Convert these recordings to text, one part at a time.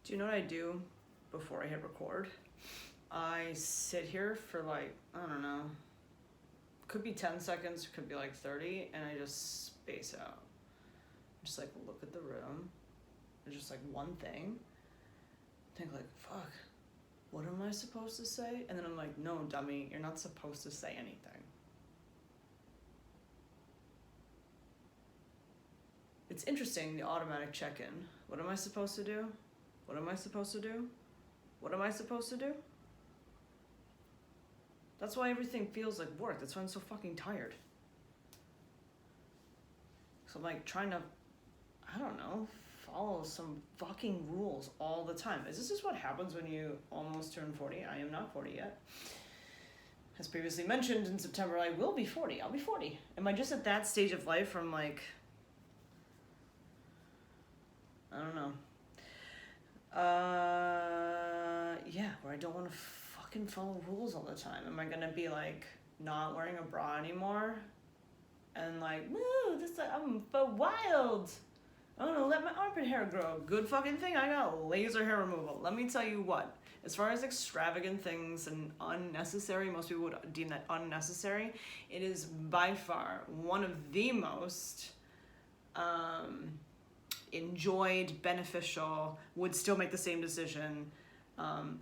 Do you know what I do before I hit record? I sit here for like, I don't know, could be 10 seconds, could be like 30, and I just space out. Just like look at the room, and just like one thing, think like, fuck, what am I supposed to say? And then I'm like, no, dummy, you're not supposed to say anything. It's interesting, the automatic check-in. What am I supposed to do? What am I supposed to do? What am I supposed to do? That's why everything feels like work. That's why I'm so fucking tired. So I'm like trying to, I don't know, follow some fucking rules all the time. Is this just what happens when you almost turn 40? I am not 40 yet. As previously mentioned, in September I will be 40. I'll be 40. Am I just at that stage of life from like, I don't know. Yeah, where I don't want to fucking follow rules all the time. Am I gonna be like not wearing a bra anymore? And like, woo, I'm for wild. I'm gonna let my armpit hair grow. Good fucking thing, I got laser hair removal. Let me tell you what, as far as extravagant things and unnecessary, most people would deem that unnecessary, it is by far one of the most enjoyed, beneficial, would still make the same decision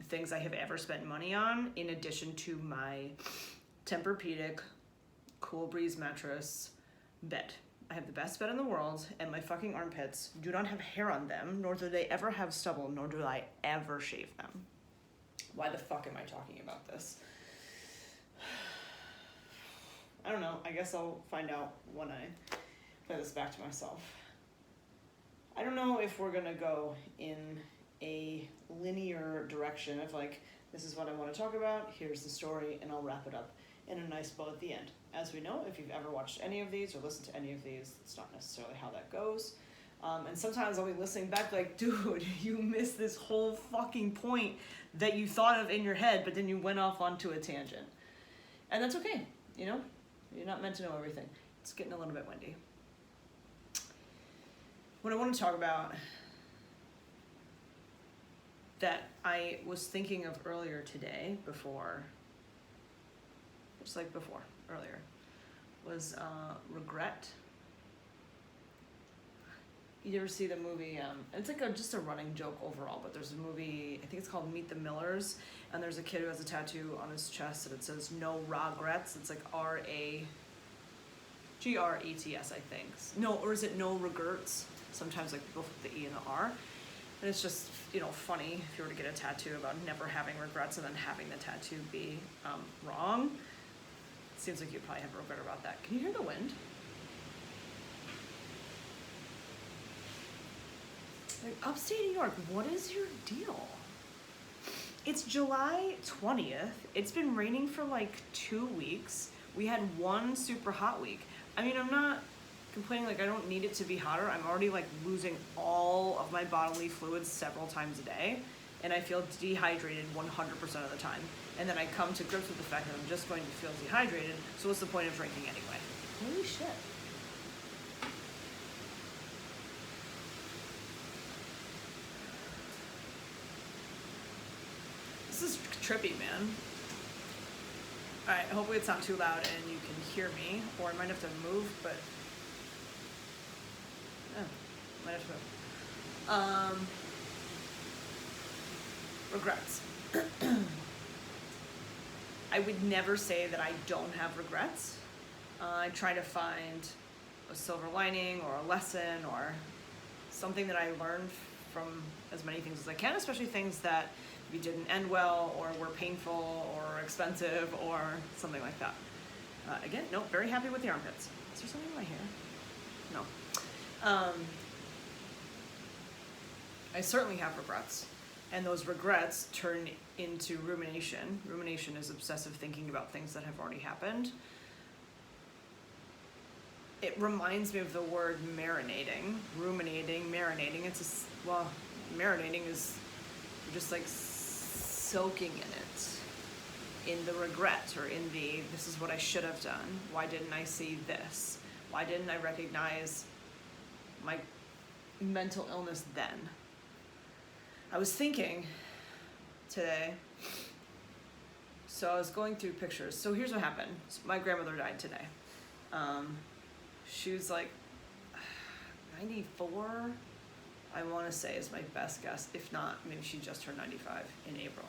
things I have ever spent money on, in addition to my Tempur-Pedic Cool Breeze mattress bed. I have the best bed in the world, and my fucking armpits do not have hair on them, nor do they ever have stubble, nor do I ever shave them. Why the fuck am I talking about this? I don't know. I guess I'll find out when I play this back to myself. I don't know if we're gonna go in a linear direction of like, this is what I want to talk about, here's the story, and I'll wrap it up in a nice bow at the end. As we know, if you've ever watched any of these or listened to any of these, it's not necessarily how that goes. And sometimes I'll be listening back like, dude, you missed this whole fucking point that you thought of in your head, but then you went off onto a tangent. And that's okay, you know? You're not meant to know everything. It's getting a little bit windy. What I want to talk about that I was thinking of earlier today, earlier, was regret. You ever see the movie, it's like just a running joke overall, but there's a movie, I think it's called Meet the Millers, and there's a kid who has a tattoo on his chest and it says no regrets. It's like R-A-G-R-E-T-S, I think. No, or is it no regrets? Sometimes like people put the E and the R. And it's just, you know, funny if you were to get a tattoo about never having regrets and then having the tattoo be wrong. It seems like you probably have regret about that. Can you hear the wind? Like, upstate New York, what is your deal? It's July 20th. It's been raining for like 2 weeks. We had one super hot week. I mean, I'm not complaining, like I don't need it to be hotter. I'm already like losing all of my bodily fluids several times a day, and I feel dehydrated 100% of the time. And then I come to grips with the fact that I'm just going to feel dehydrated, so what's the point of drinking anyway? Holy shit. This is trippy, man. Alright, hopefully it's not too loud and you can hear me, or I might have to move, but might have to move. Regrets. I would never say that I don't have regrets. I try to find a silver lining or a lesson or something that I learned from as many things as I can, especially things that maybe didn't end well or were painful or expensive or something like that. Again, no, very happy with the armpits. Is there something in my hair? No. I certainly have regrets, and those regrets turn into rumination. Rumination is obsessive thinking about things that have already happened. It reminds me of the word marinating, ruminating, marinating. Marinating is just like soaking in it, in the regret or in the, this is what I should have done. Why didn't I see this? Why didn't I recognize my mental illness then? I was thinking today, so I was going through pictures. So here's what happened. So my grandmother died today. She was like 94, I want to say is my best guess. If not, maybe she just turned 95 in April.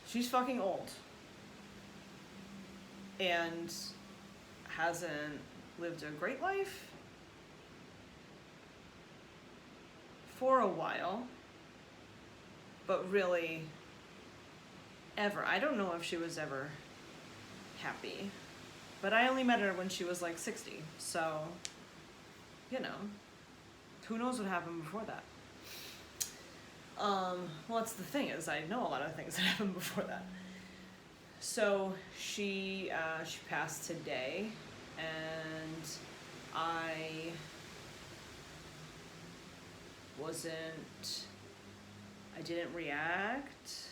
She's fucking old. And hasn't lived a great life for a while, but really ever. I don't know if she was ever happy, but I only met her when she was like 60, so, you know, who knows what happened before that. Well, that's the thing, is I know a lot of things that happened before that. So she passed today, and I didn't react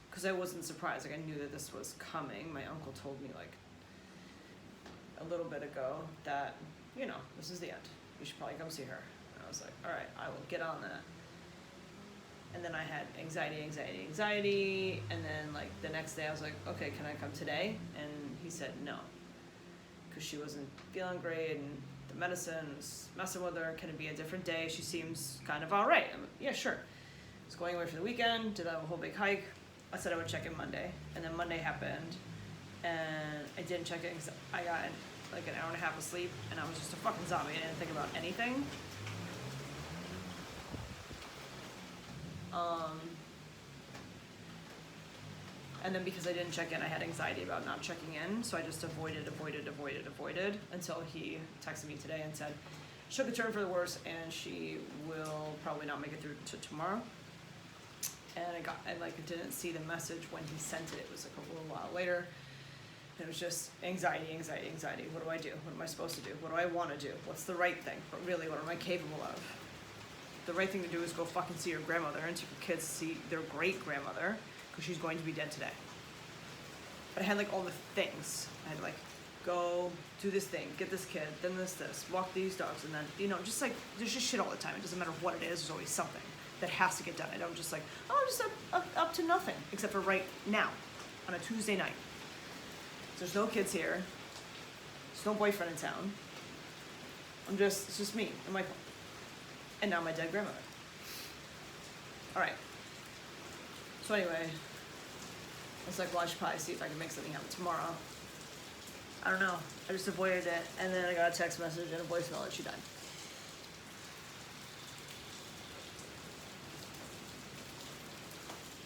because I wasn't surprised. Like, I knew that this was coming. My uncle told me like a little bit ago that, you know, this is the end. You should probably come see her. And I was like, all right, I will get on that. And then I had anxiety. And then like the next day I was like, okay, can I come today? And he said no, because she wasn't feeling great and the medicine was messing with her. Can it be a different day? She seems kind of all right. I'm like, yeah, sure. I was going away for the weekend, did have a whole big hike. I said I would check in Monday, and then Monday happened, and I didn't check in because I got like an hour and a half of sleep, and I was just a fucking zombie. I didn't think about anything. And then because I didn't check in, I had anxiety about not checking in, so I just avoided until he texted me today and said she'll get turned for the worse and she will probably not make it through to tomorrow. And I didn't see the message when he sent it. It was like a little while later. And it was just anxiety. What do I do? What am I supposed to do? What do I want to do? What's the right thing? But really, what am I capable of? The right thing to do is go fucking see your grandmother and take your kids to see their great grandmother, because she's going to be dead today. But I had like all the things. I had like, go do this thing, get this kid, then this, walk these dogs, and then, you know, just like, there's just shit all the time. It doesn't matter what it is, there's always something that has to get done. I don't just like, oh, I'm just up to nothing, except for right now, on a Tuesday night. There's no kids here. There's no boyfriend in town. It's just me and Michael. And now my dead grandmother. All right. So anyway, I was like, well, I should probably see if I can make something happen tomorrow. I don't know. I just avoided it. And then I got a text message and a voicemail that she died.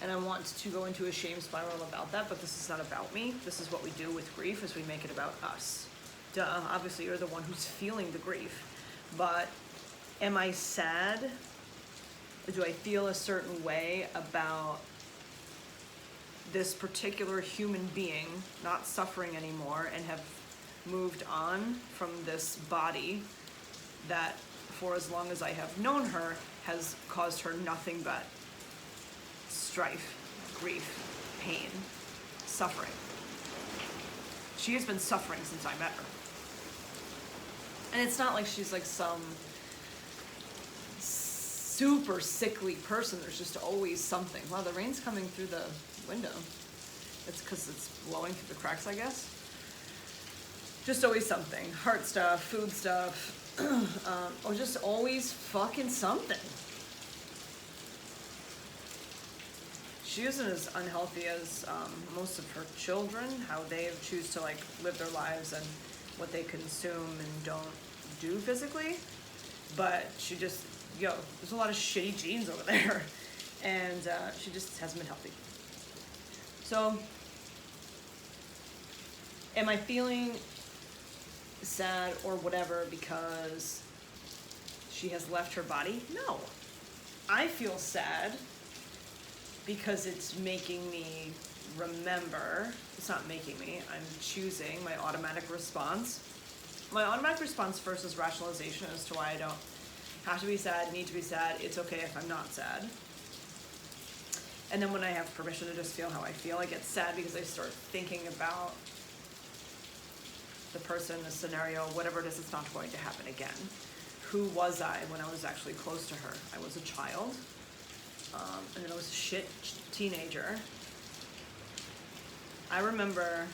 And I want to go into a shame spiral about that, but this is not about me. This is what we do with grief, is we make it about us. Duh, obviously you're the one who's feeling the grief. But am I sad? Do I feel a certain way about this particular human being not suffering anymore and have moved on from this body that, for as long as I have known her, has caused her nothing but strife, grief, pain, suffering. She has been suffering since I met her. And it's not like she's like some super sickly person. There's just always something. Wow, the rain's coming through the window. It's because it's blowing through the cracks, I guess. Just always something. Heart stuff, food stuff, or just always fucking something. She isn't as unhealthy as most of her children, how they choose to like live their lives and what they consume and don't do physically. But she just, there's a lot of shitty genes over there. And she just hasn't been healthy. So, am I feeling sad or whatever because she has left her body? No. I feel sad because it's making me remember. It's not making me. I'm choosing my automatic response. My automatic response first is rationalization as to why I don't have to be sad, need to be sad. It's okay if I'm not sad. And then when I have permission to just feel how I feel, I get sad because I start thinking about the person, the scenario, whatever it is, it's not going to happen again. Who was I when I was actually close to her? I was a child. and then I was a shit teenager. I remember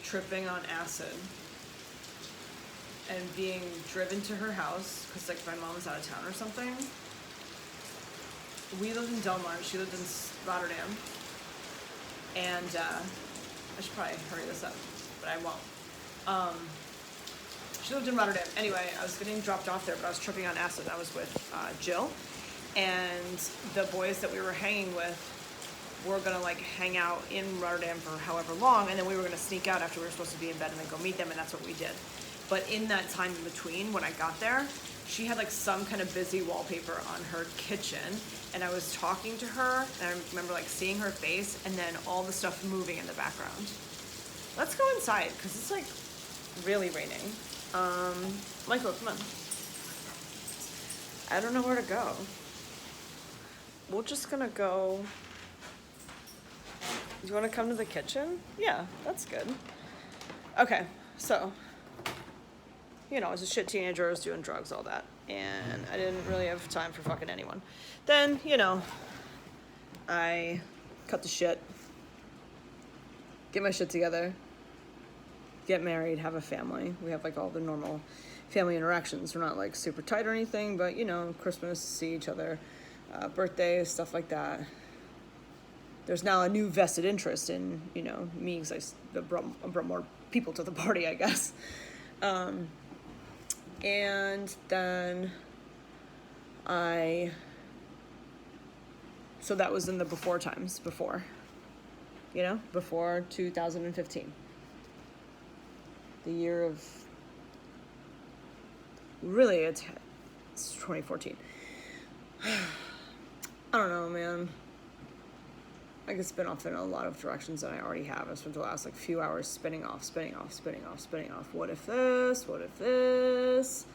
tripping on acid and being driven to her house because like my mom was out of town or something. We lived in Delmar, she lived in Rotterdam, and I should probably hurry this up, but I won't. She lived in Rotterdam. Anyway, I was getting dropped off there, but I was tripping on acid. I was with Jill, and the boys that we were hanging with were gonna like hang out in Rotterdam for however long, and then we were gonna sneak out after we were supposed to be in bed and then go meet them, and that's what we did. But in that time in between, when I got there, she had like some kind of busy wallpaper on her kitchen, and I was talking to her, and I remember like seeing her face, and then all the stuff moving in the background. Let's go inside, because it's like really raining. Michael, come on. I don't know where to go. We're just gonna go. Do you want to come to the kitchen? Yeah, that's good. Okay, so, you know, I was a shit teenager, I was doing drugs, all that, and I didn't really have time for fucking anyone. Then, you know, I cut the shit, get my shit together, get married, have a family. We have like all the normal family interactions. We're not like super tight or anything, but you know, Christmas, see each other, birthdays, stuff like that. There's now a new vested interest in, you know, me because I brought more people to the party, I guess. And then so that was in the before times, before 2015. The year of, really, it's 2014. I don't know, man. I could spin off in a lot of directions that I already have. I spent the last like few hours spinning off. What if this? What if this?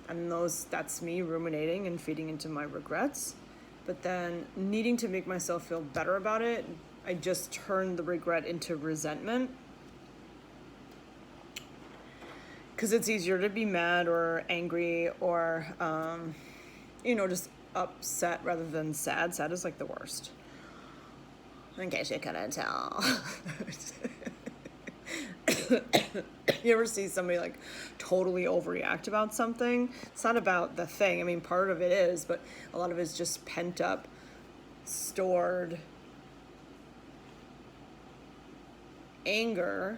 And that's me ruminating and feeding into my regrets. But then needing to make myself feel better about it, I just turned the regret into resentment. Because it's easier to be mad or angry or, just upset rather than sad. Sad is like the worst. In case you couldn't tell. You ever see somebody like totally overreact about something? It's not about the thing. I mean, part of it is, but a lot of it is just pent up, stored anger.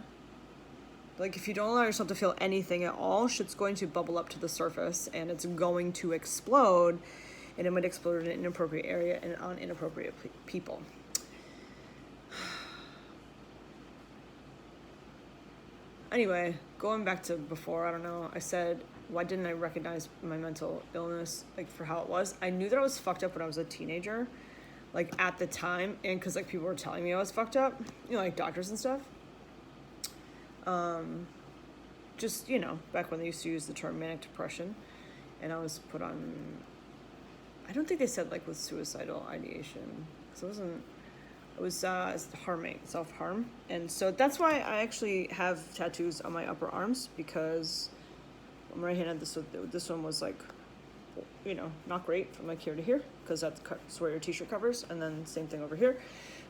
Like if you don't allow yourself to feel anything at all, shit's going to bubble up to the surface and it's going to explode, and it might explode in an inappropriate area and on inappropriate people. Anyway, going back to before, I don't know, I said, why didn't I recognize my mental illness, like, for how it was? I knew that I was fucked up when I was a teenager, like, at the time, and because, like, people were telling me I was fucked up, like, doctors and stuff. Just, back when they used to use the term manic depression, and I was put on, I don't think they said, like, with suicidal ideation, because it was self-harm. And so that's why I actually have tattoos on my upper arms, because I'm right-handed. This one was like, not great from like here to here, because that's where your t-shirt covers, and then same thing over here.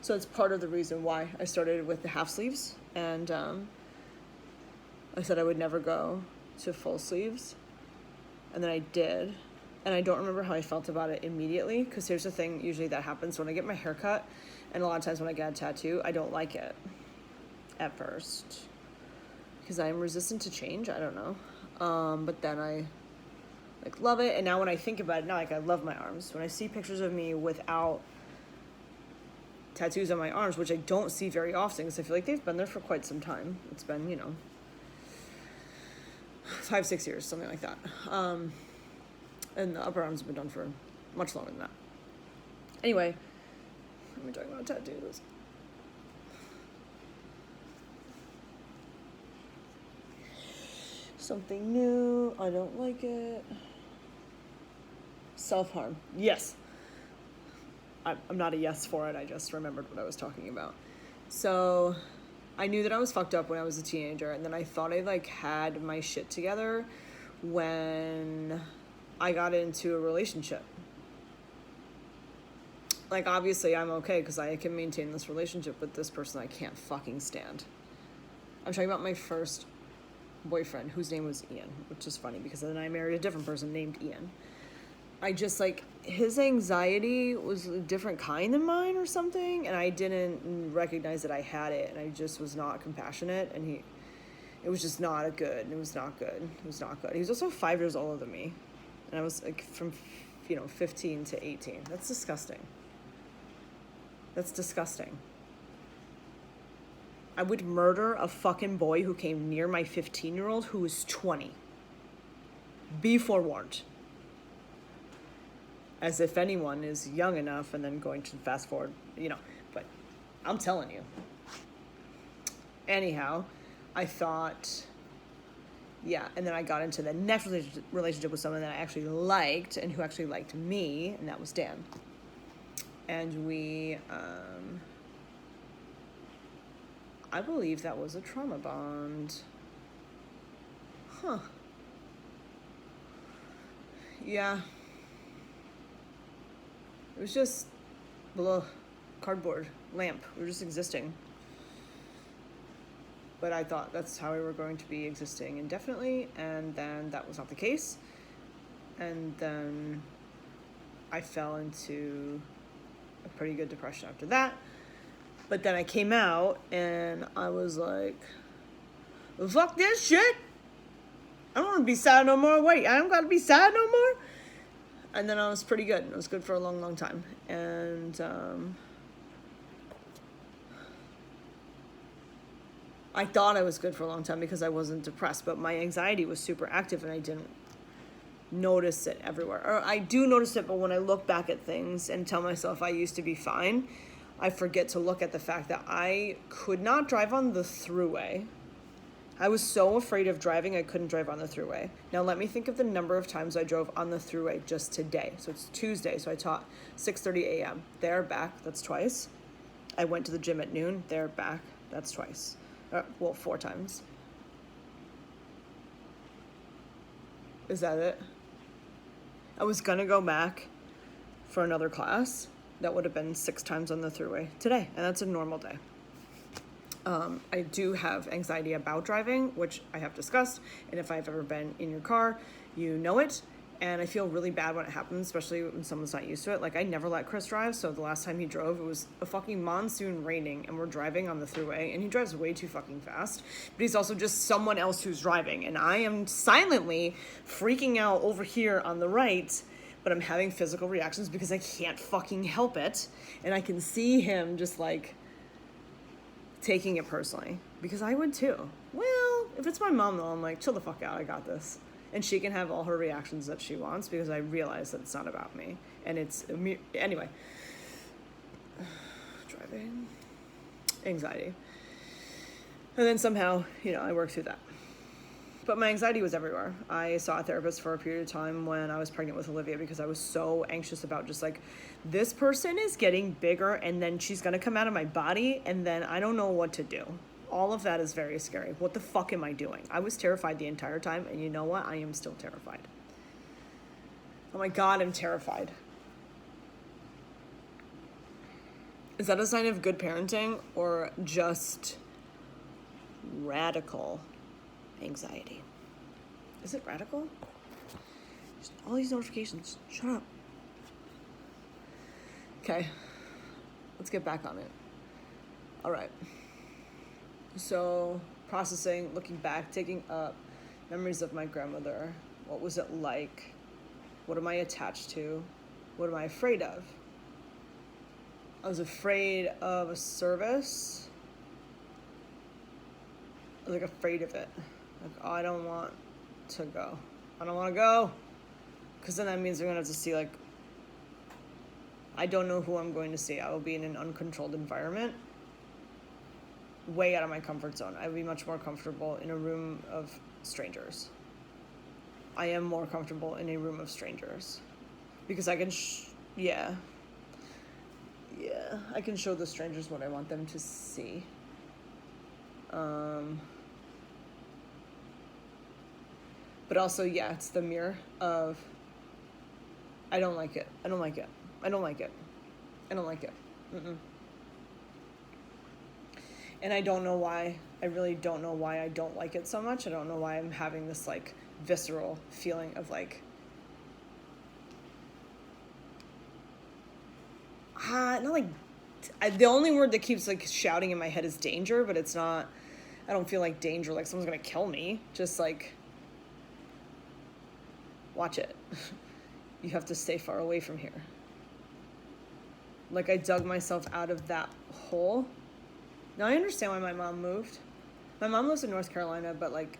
So it's part of the reason why I started with the half sleeves, and I said I would never go to full sleeves, and then I did. And I don't remember how I felt about it immediately, because here's the thing, usually that happens when I get my hair cut, and a lot of times when I get a tattoo, I don't like it at first, because I'm resistant to change, I don't know. But then I like love it, and now when I think about it, now like I love my arms. When I see pictures of me without tattoos on my arms, which I don't see very often, because I feel like they've been there for quite some time. It's been, 5-6 years, something like that. And the upper arms have been done for much longer than that. Anyway, we're talking about tattoos. Something new. I don't like it. Self-harm. Yes. I'm not a yes for it. I just remembered what I was talking about. So I knew that I was fucked up when I was a teenager, and then I thought I like had my shit together when I got into a relationship. Like, obviously, I'm okay because I can maintain this relationship with this person I can't fucking stand. I'm talking about my first boyfriend, whose name was Ian, which is funny because then I married a different person named Ian. I just, like, his anxiety was a different kind than mine or something, and I didn't recognize that I had it, and I just was not compassionate, and it was just not good. It was not good. It was not good. He was also 5 years older than me, and I was, like, from, 15 to 18. That's disgusting. That's disgusting. I would murder a fucking boy who came near my 15-year-old who was 20. Be forewarned. As if anyone is young enough and then going to fast forward, but I'm telling you. Anyhow, I thought, and then I got into the next relationship with someone that I actually liked and who actually liked me, and that was Dan. And we, I believe that was a trauma bond. Huh. Yeah. It was just cardboard lamp. We were just existing. But I thought that's how we were going to be existing indefinitely, and then that was not the case. And then I fell into a pretty good depression after that. But then I came out and I was like, fuck this shit. I don't want to be sad no more. Wait, I don't got to be sad no more? And then I was pretty good. It was good for a long, long time. And I thought I was good for a long time because I wasn't depressed. But my anxiety was super active and I didn't notice it everywhere. Or I do notice it, but when I look back at things and tell myself I used to be fine, I forget to look at the fact that I could not drive on the thruway. I was so afraid of driving, I couldn't drive on the thruway. Now let me think of the number of times I drove on the thruway just today. So it's Tuesday, so I taught 6:30 a.m. There, back, that's twice. I went to the gym at noon, there, back, that's twice. 4 times. Is that it? I was gonna go back for another class. That would have been 6 times on the thruway today, and that's a normal day. I do have anxiety about driving, which I have discussed, and if I've ever been in your car, you know it, and I feel really bad when it happens, especially when someone's not used to it. Like, I never let Chris drive, so the last time he drove, it was a fucking monsoon raining, and we're driving on the thruway, and he drives way too fucking fast, but he's also just someone else who's driving, and I am silently freaking out over here on the right, but I'm having physical reactions because I can't fucking help it, and I can see him just, like, taking it personally, because I would too. Well, if it's my mom though, I'm like, chill the fuck out, I got this. And she can have all her reactions that she wants because I realize that it's not about me. And it's, anyway. Driving. Anxiety. And then somehow, I worked through that. But my anxiety was everywhere. I saw a therapist for a period of time when I was pregnant with Olivia because I was so anxious about just like, this person is getting bigger and then she's going to come out of my body and then I don't know what to do. All of that is very scary. What the fuck am I doing? I was terrified the entire time, and you know what? I am still terrified. Oh my God, I'm terrified. Is that a sign of good parenting or just radical anxiety? Is it radical? Just all these notifications. Shut up. Okay, let's get back on it. All right. So, processing, looking back, taking up memories of my grandmother. What was it like? What am I attached to? What am I afraid of? I was afraid of a service. I was like afraid of it. Like, oh, I don't want to go. I don't want to go. Because then that means I'm going to have to see, like, I don't know who I'm going to see. I will be in an uncontrolled environment. Way out of my comfort zone. I would be much more comfortable in a room of strangers. I am more comfortable in a room of strangers. Because I can, I can show the strangers what I want them to see. But also, it's the mirror of I don't like it. I don't like it. I don't like it. I don't like it. And I don't know why. I really don't know why I don't like it so much. I don't know why I'm having this like visceral feeling of like, not like, the only word that keeps like shouting in my head is danger, but it's not, I don't feel like danger, like someone's gonna kill me. Just like, watch it. You have to stay far away from here. Like I dug myself out of that hole. Now I understand why my mom moved. My mom lives in North Carolina, but like,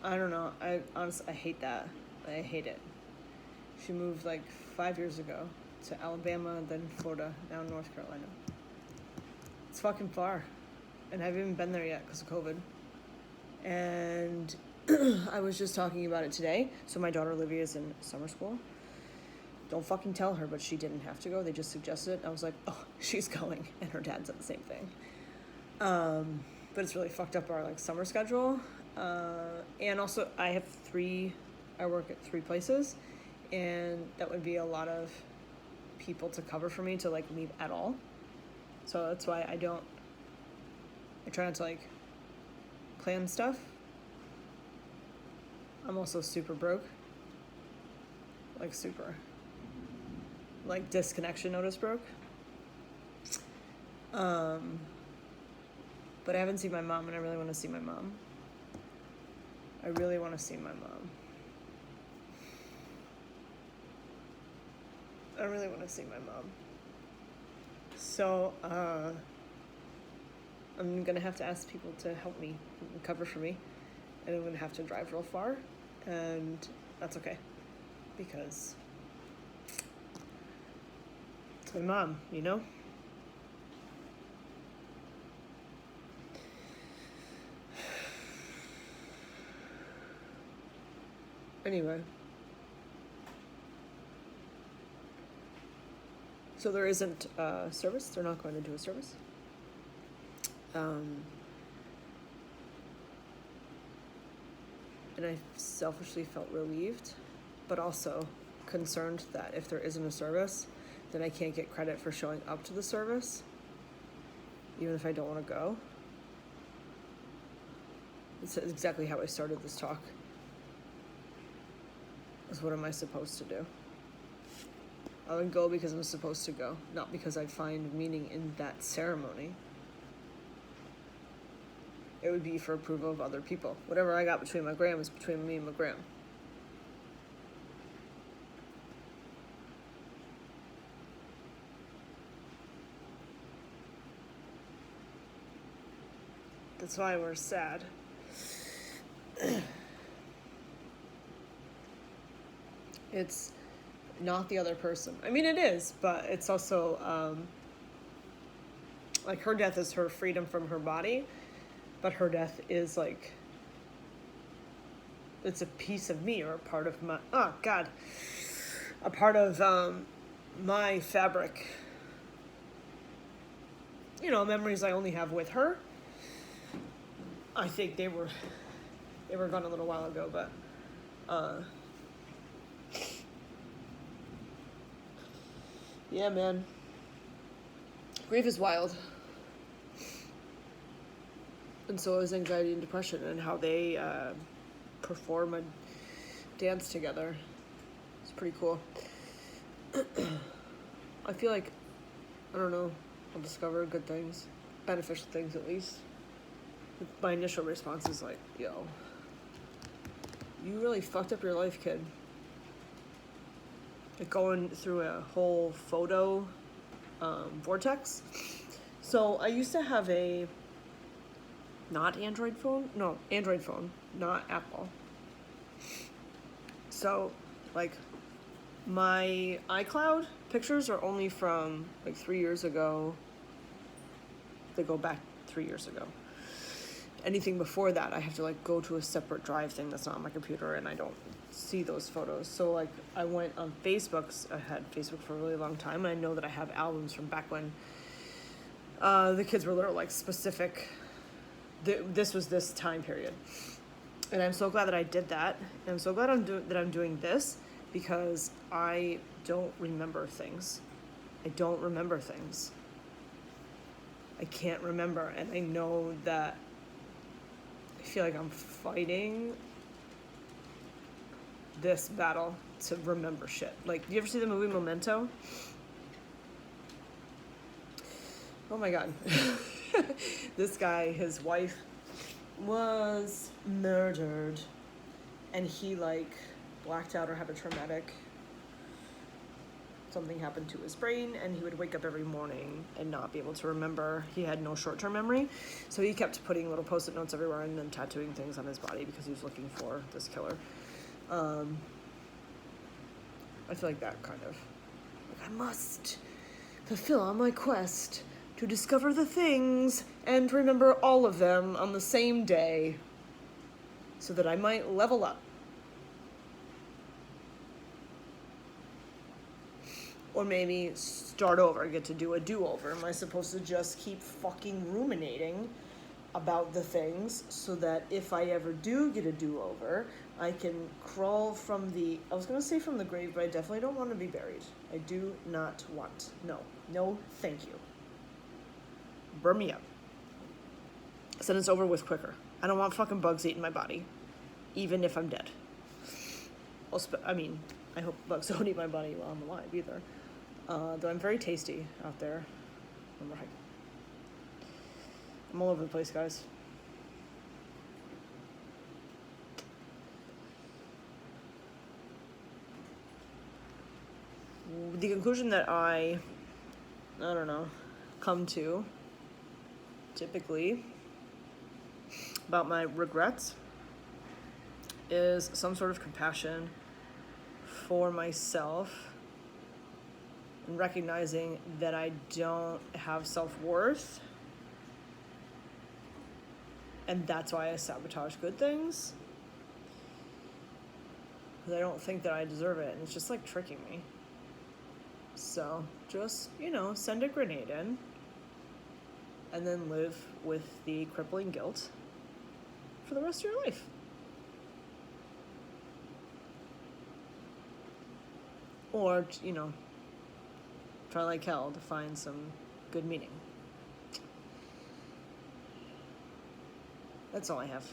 I don't know. I honestly, I hate that. I hate it. She moved like 5 years ago to Alabama, then Florida, now North Carolina. It's fucking far. And I haven't even been there yet because of COVID. And I was just talking about it today. So my daughter Olivia is in summer school. Don't fucking tell her, but she didn't have to go. They just suggested it. I was like, oh, she's going. And her dad said the same thing. But it's really fucked up our like summer schedule. And also I work at 3 places, and that would be a lot of people to cover for me to like leave at all. So that's why I try not to like plan stuff. I'm also super broke. Like super. Like disconnection notice broke. But I haven't seen my mom, and I really want to see my mom. I really want to see my mom. I really want to see my mom. So, I'm going to have to ask people to help me and cover for me. And I'm going to have to drive real far. And that's okay. Because it's my mom, you know? Anyway. So there isn't a service. They're not going to do a service. And I selfishly felt relieved, but also concerned that if there isn't a service, then I can't get credit for showing up to the service, even if I don't want to go. It's exactly how I started this talk. Is what am I supposed to do? I would go because I'm supposed to go, not because I find meaning in that ceremony. It would be for approval of other people. Whatever I got between my gram is between me and my gram. That's why we're sad. It's not the other person. I mean, it is, but it's also, like her death is her freedom from her body, but her death is like, it's a piece of me or a part of my, oh God, a part of my fabric. You know, memories I only have with her. I think they were gone a little while ago, but yeah, man. Grief is wild. And so is anxiety and depression, and how they perform a dance together. It's pretty cool. I feel like, I don't know, I'll discover good things, beneficial things at least. My initial response is like, yo, you really fucked up your life, kid. Like going through a whole photo vortex. So I used to have a Android phone, not Apple. So like my iCloud pictures are only from like 3 years ago. They go back 3 years ago. Anything before that, I have to like go to a separate drive thing that's not on my computer, and I don't see those photos. So like I went on Facebook. I had Facebook for a really long time, and I know that I have albums from back when the kids were little, like specific. This was this time period. And I'm so glad that I did that. And I'm so glad that I'm doing this, because I don't remember things. I don't remember things. I can't remember. And I know that I feel like I'm fighting this battle to remember shit. Like, do you ever see the movie Memento? Oh my god. This guy, his wife was murdered, and he like blacked out or had a traumatic something happened to his brain, and he would wake up every morning and not be able to remember. He had no short-term memory, so he kept putting little post-it notes everywhere and then tattooing things on his body because he was looking for this killer. I feel like that kind of, like, I must fulfill on my quest to discover the things and remember all of them on the same day so that I might level up. Or maybe start over, get to do a do-over. Am I supposed to just keep fucking ruminating about the things so that if I ever do get a do-over, I can crawl from the, I was going to say from the grave, but I definitely don't want to be buried. I do not want. No, thank you. Burn me up. So then it's over with quicker. I don't want fucking bugs eating my body, even if I'm dead. I hope bugs don't eat my body while I'm alive either. Though I'm very tasty out there. I'm all over the place, guys. The conclusion that I don't know, come to, typically, about my regrets is some sort of compassion for myself and recognizing that I don't have self-worth, and that's why I sabotage good things, because I don't think that I deserve it, and it's just like tricking me. So just, send a grenade in and then live with the crippling guilt for the rest of your life. Or, try like hell to find some good meaning. That's all I have.